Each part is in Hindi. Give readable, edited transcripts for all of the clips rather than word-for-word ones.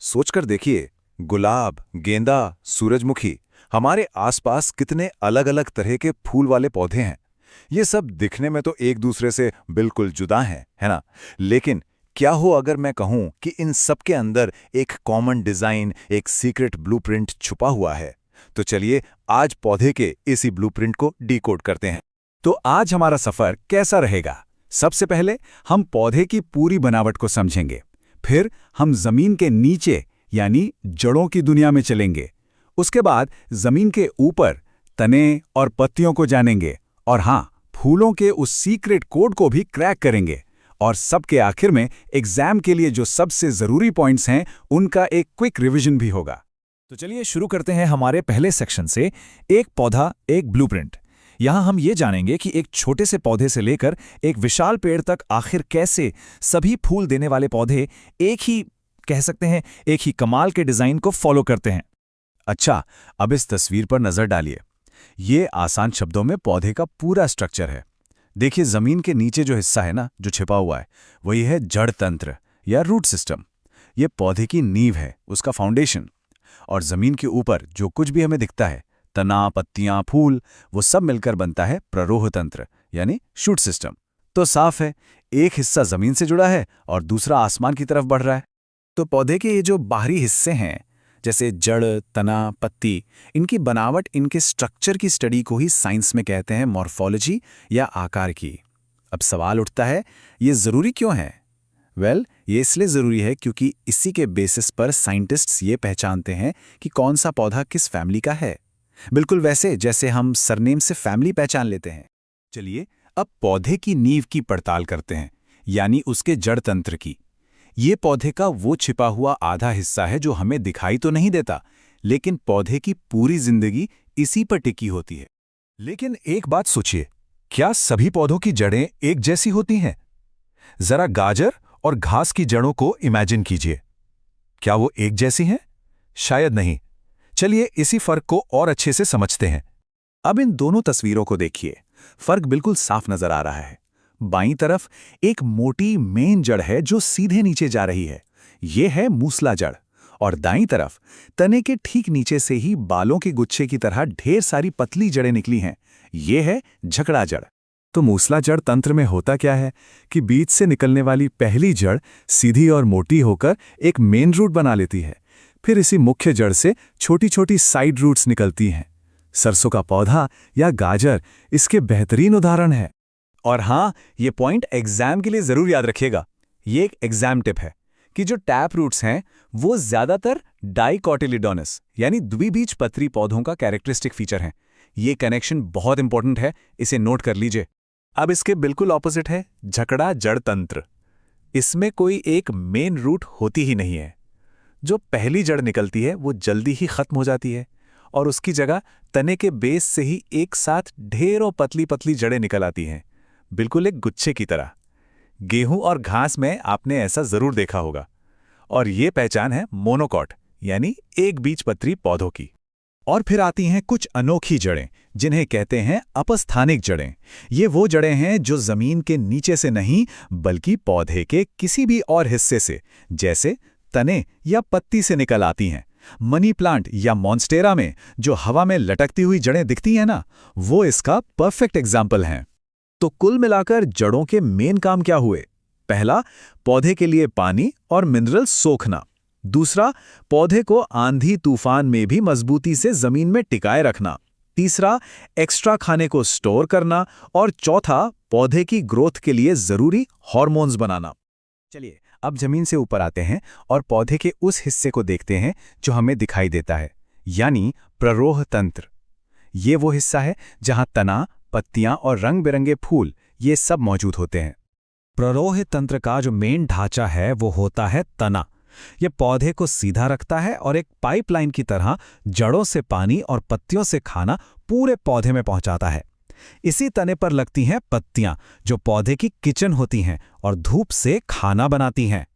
सोचकर देखिए, गुलाब, गेंदा, सूरजमुखी, हमारे आसपास कितने अलग-अलग तरह के फूल वाले पौधे हैं। ये सब दिखने में तो एक दूसरे से बिल्कुल जुदा हैं, है ना? लेकिन क्या हो अगर मैं कहूं कि इन सब के अंदर एक कॉमन डिजाइन, एक सीक्रेट ब्लूप्रिंट छुपा हुआ है? तो चलिए आज पौधे के इसी ब्लूप्रिंट को डिकोड करते हैं। तो आज हमारा सफर कैसा रहेगा? सबसे पहले हम पौधे की पूरी बनावट को समझेंगे। फिर हम जमीन के नीचे यानी जड़ों की दुनिया में चलेंगे। उसके बाद जमीन के ऊपर तने और पत्तियों को जानेंगे और हाँ, फूलों के उस सीक्रेट कोड को भी क्रैक करेंगे। और सबके आखिर में एग्जाम के लिए जो सबसे जरूरी पॉइंट्स हैं उनका एक क्विक रिवीजन भी होगा। तो चलिए शुरू करते हैं हमारे पहले सेक्शन से, एक पौधा एक ब्लूप्रिंट। यहाँ हम ये जानेंगे कि एक छोटे से पौधे से लेकर एक विशाल पेड़ तक आखिर कैसे सभी फूल देने वाले पौधे एक ही कह सकते हैं एक ही कमाल के डिजाइन को फॉलो करते हैं। अच्छा, अब इस तस्वीर पर नजर डालिए। ये आसान शब्दों में पौधे का पूरा स्ट्रक्चर है। देखिए, जमीन के नीचे जो हिस्सा है ना, जो छिपा हुआ है, वही है जड़ तंत्र या रूट सिस्टम। ये पौधे की नींव है, उसका फाउंडेशन। और जमीन के ऊपर जो कुछ भी हमें दिखता है, तना, पत्तियां, फूल, वो सब मिलकर बनता है प्ररोह तंत्र यानी शूट सिस्टम। तो साफ है, एक हिस्सा जमीन से जुड़ा है और दूसरा आसमान की तरफ बढ़ रहा है। तो पौधे के ये जो बाहरी हिस्से हैं, जैसे जड़, तना, पत्ती, इनकी बनावट, इनके स्ट्रक्चर की स्टडी को ही साइंस में कहते हैं मॉर्फोलॉजी या आकार की। अब सवाल उठता है, ये जरूरी क्यों है? ये इसलिए जरूरी है क्योंकि इसी के बेसिस पर साइंटिस्ट्स ये पहचानते हैं कि कौन सा पौधा किस फैमिली का है। बिल्कुल वैसे जैसे हम सरनेम से फैमिली पहचान लेते हैं। चलिए अब पौधे की नींव की पड़ताल करते हैं, यानी उसके जड़ तंत्र की। ये पौधे का वो छिपा हुआ आधा हिस्सा है जो हमें दिखाई तो नहीं देता, लेकिन पौधे की पूरी जिंदगी इसी पर टिकी होती है। लेकिन एक बात सोचिए, क्या सभी पौधों की जड़ें एक जैसी होती हैं? जरा गाजर और घास की जड़ों को इमेजिन कीजिए। क्या वो एक जैसी हैं? शायद नहीं। चलिए इसी फर्क को और अच्छे से समझते हैं। अब इन दोनों तस्वीरों को देखिए, फर्क बिल्कुल साफ नजर आ रहा है। बाईं तरफ एक मोटी मेन जड़ है जो सीधे नीचे जा रही है, ये है मूसला जड़। और दाईं तरफ तने के ठीक नीचे से ही बालों के गुच्छे की तरह ढेर सारी पतली जड़ें निकली हैं, ये है झकड़ा जड़। तो मूसला जड़ तंत्र में होता क्या है कि बीज से निकलने वाली पहली जड़ सीधी और मोटी होकर एक मेन रूट बना लेती है। फिर इसी मुख्य जड़ से छोटी छोटी साइड रूट्स निकलती हैं। सरसों का पौधा या गाजर इसके बेहतरीन उदाहरण है। और हाँ, ये पॉइंट एग्जाम के लिए जरूर याद रखिएगा। ये एक एग्जाम टिप है कि जो टैप रूट्स हैं वो ज्यादातर डाइकोटिलिडोनस यानी द्विबीजपत्री पौधों का कैरेक्टरिस्टिक फीचर हैं। ये कनेक्शन बहुत इंपॉर्टेंट है, इसे नोट कर लीजिए। अब इसके बिल्कुल ऑपोजिट है झकड़ा जड़ तंत्र। इसमें कोई एक मेन रूट होती ही नहीं है। जो पहली जड़ निकलती है वो जल्दी ही खत्म हो जाती है और उसकी जगह तने के बेस से ही एक साथ ढेरों पतली पतली जड़ें निकल आती हैं, बिल्कुल एक गुच्छे की तरह। गेहूं और घास में आपने ऐसा जरूर देखा होगा। और ये पहचान है मोनोकॉट यानी एक बीजपत्री पौधों की। और फिर आती हैं कुछ अनोखी जड़ें जिन्हें कहते हैं अपस्थानिक जड़ें। ये वो जड़ें हैं जो जमीन के नीचे से नहीं बल्कि पौधे के किसी भी और हिस्से से, जैसे तने या पत्ती से निकल आती हैं। मनी प्लांट या मॉन्स्टेरा में जो हवा में लटकती हुई जड़ें दिखती हैं ना, वो इसका परफेक्ट एग्जाम्पल हैं। तो कुल मिलाकर जड़ों के मेन काम क्या हुए? पहला, पौधे के लिए पानी और मिनरल सोखना। दूसरा, पौधे को आंधी तूफान में भी मजबूती से जमीन में टिकाए रखना। तीसरा, एक्स्ट्रा खाने को स्टोर करना। और चौथा, पौधे की ग्रोथ के लिए जरूरी हार्मोन्स बनाना। चलिए अब जमीन से ऊपर आते हैं और पौधे के उस हिस्से को देखते हैं जो हमें दिखाई देता है, यानी प्ररोह तंत्र। ये वो हिस्सा है जहां तना, पत्तियां और रंग बिरंगे फूल ये सब मौजूद होते हैं। प्ररोह तंत्र का जो मेन ढांचा है वो होता है तना। ये पौधे को सीधा रखता है और एक पाइपलाइन की तरह जड़ों से पानी और पत्तियों से खाना पूरे पौधे में पहुंचाता है। इसी तने पर लगती हैं पत्तियां जो पौधे की किचन होती हैं और धूप से खाना बनाती हैं।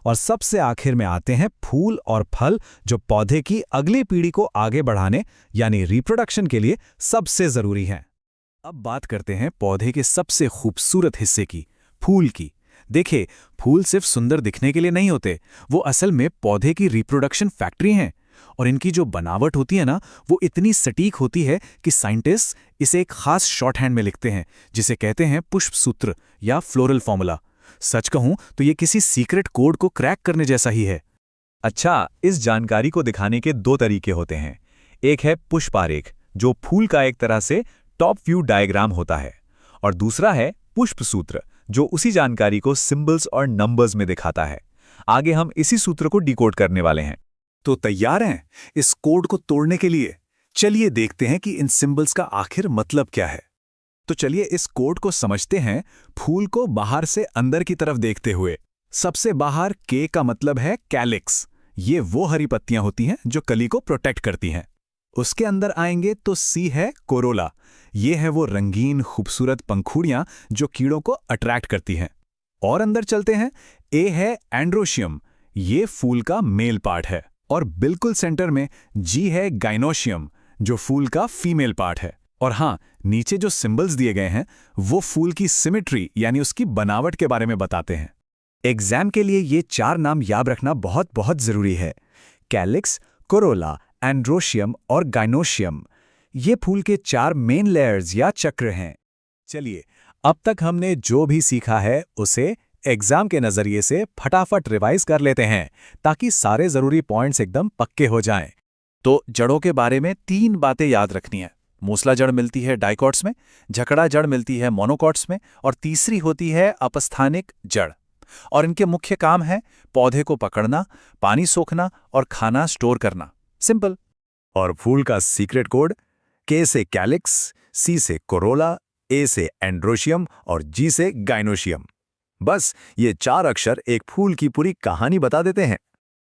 और सबसे आखिर में आते हैं फूल और फल जो पौधे की अगली पीढ़ी को आगे बढ़ाने यानी रिप्रोडक्शन के लिए सबसे जरूरी हैं। अब बात करते हैं पौधे के सबसे खूबसूरत हिस्से की, फूल की। देखिए, फूल सिर्फ सुंदर दिखने के लिए नहीं होते, वो असल में पौधे की रिप्रोडक्शन फैक्ट्री हैं। और इनकी जो बनावट होती है ना, वो इतनी सटीक होती है कि साइंटिस्ट इसे एक खास शॉर्ट हैंड में लिखते हैं, जिसे कहते हैं पुष्प सूत्र या फ्लोरल फॉर्मूला। सच कहूं तो ये किसी सीक्रेट कोड को क्रैक करने जैसा ही है। अच्छा, इस जानकारी को दिखाने के दो तरीके होते हैं। एक है पुष्पारेख, जो फूल का एक तरह से टॉप व्यू डायग्राम होता है, और दूसरा है पुष्प सूत्र, जो उसी जानकारी को सिंबल्स और नंबर्स में दिखाता है। आगे हम इसी सूत्र को डिकोड करने वाले हैं। तो तैयार हैं इस कोड को तोड़ने के लिए? चलिए देखते हैं कि इन सिंबल्स का आखिर मतलब क्या है। तो चलिए इस कोड को समझते हैं, फूल को बाहर से अंदर की तरफ देखते हुए। सबसे बाहर के का मतलब है कैलिक्स। ये वो हरी पत्तियां होती हैं जो कली को प्रोटेक्ट करती हैं। उसके अंदर आएंगे तो सी है कोरोला। ये है वो रंगीन खूबसूरत पंखुड़ियां जो कीड़ों को अट्रैक्ट करती हैं। और अंदर चलते हैं, ए है एंड्रोशियम। ये फूल का मेल पार्ट है। और बिल्कुल सेंटर में जी है गाइनोशियम, जो फूल का फीमेल पार्ट है। और हाँ, नीचे जो सिंबल्स दिए गए हैं वो फूल की सिमेट्री यानी उसकी बनावट के बारे में बताते हैं। एग्जाम के लिए ये 4 नाम याद रखना बहुत बहुत जरूरी है: कैलिक्स, कोरोला, एंड्रोशियम और गाइनोशियम। ये फूल के 4 मेन लेयर्स या चक्र हैं। चलिए, अब तक हमने जो भी सीखा है उसे एग्जाम के नजरिए से फटाफट रिवाइज कर लेते हैं, ताकि सारे जरूरी पॉइंट्स एकदम पक्के हो जाएं। तो जड़ों के बारे में 3 बातें याद रखनी है। मूसला जड़ मिलती है डाइकॉट्स में, झकड़ा जड़ मिलती है मोनोकॉट्स में, और तीसरी होती है अपस्थानिक जड़। और इनके मुख्य काम है पौधे को पकड़ना, पानी सोखना और खाना स्टोर करना। सिंपल। और फूल का सीक्रेट कोड: के से कैलिक्स, सी से कोरोला, ए से एंड्रोशियम और जी से गाइनोशियम। बस ये 4 अक्षर एक फूल की पूरी कहानी बता देते हैं।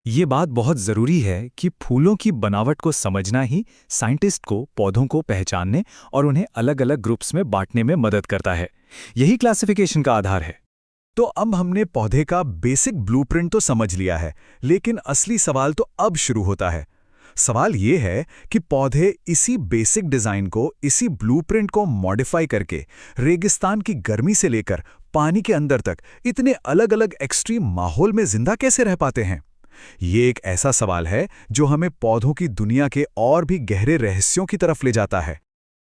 ये बात बहुत जरूरी है कि फूलों की बनावट को समझना ही साइंटिस्ट को पौधों को पहचानने और उन्हें अलग अलग ग्रुप्स में बांटने में मदद करता है। यही क्लासिफिकेशन का आधार है। तो अब हमने पौधे का बेसिक ब्लूप्रिंट तो समझ लिया है, लेकिन असली सवाल तो अब शुरू होता है। सवाल ये है कि पौधे इसी बेसिक डिजाइन को, इसी ब्लूप्रिंट को मॉडिफाई करके रेगिस्तान की गर्मी से लेकर पानी के अंदर तक इतने अलग अलग एक्सट्रीम माहौल में जिंदा कैसे रह पाते हैं। ये एक ऐसा सवाल है जो हमें पौधों की दुनिया के और भी गहरे रहस्यों की तरफ ले जाता है।